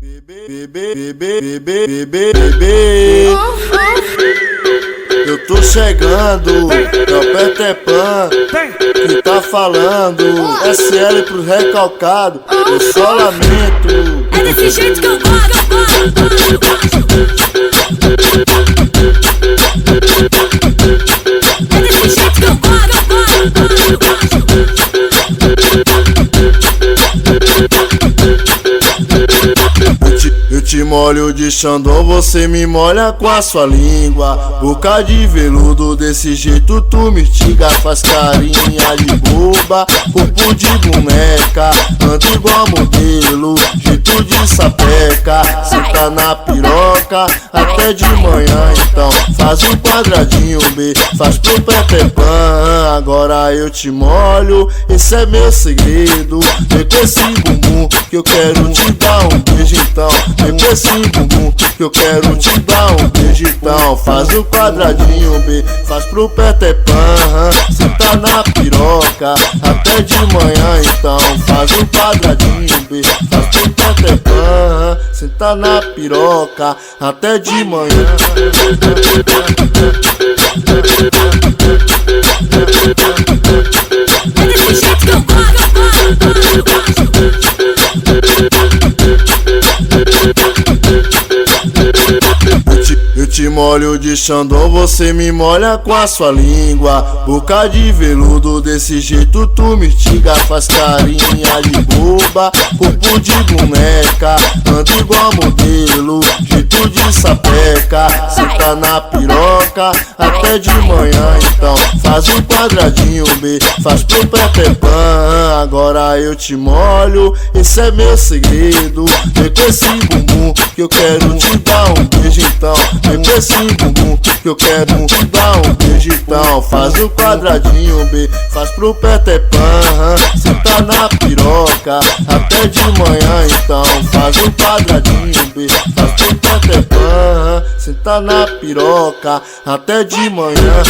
Bebê, eu tô chegando, é o Petepan que tá falando. SL pro recalcado, eu só lamento. É desse jeito que eu gosto. É desse jeito que eu gosto. Eu te molho de Xandão, você me molha com a sua língua. Boca de veludo, desse jeito tu me instiga. Faz carinha de boba, corpo de boneca. Anda igual modelo, jeito de sapeca. Senta na piroca até de manhã. Então faz um quadradinho, B, faz pro Petepan. Agora eu te molho, esse é meu segredo. Vem com esse bumbum que eu quero te dar um beijo. Então vem com esse bumbum que eu quero te dar um beijo. Então faz o quadradinho, B, faz pro Petepan. Senta na piroca até de manhã. Então faz o quadradinho, B, faz pro Petepan. Senta na piroca até de manhã. É desse jeito que eu gosto. Eu te molho de Xandão, você me molha com a sua língua. Boca de veludo, desse jeito tu me instiga. Faz carinha de boba, corpo de boneca. Anda igual modelo, jeito de sapeca. Senta na piroca até de manhã. Então faz um quadradinho, B, faz pro Petepan. Agora eu te molho, esse é meu segredo. Vem com esse bumbum que eu quero te dar um beijo. Então vem com esse bumbum que eu quero te dar um beijo. Então faz o quadradinho, B, faz pro Petepan. Senta na piroca até de manhã. Então faz o quadradinho, B, faz pro Petepan. Senta na piroca até de manhã.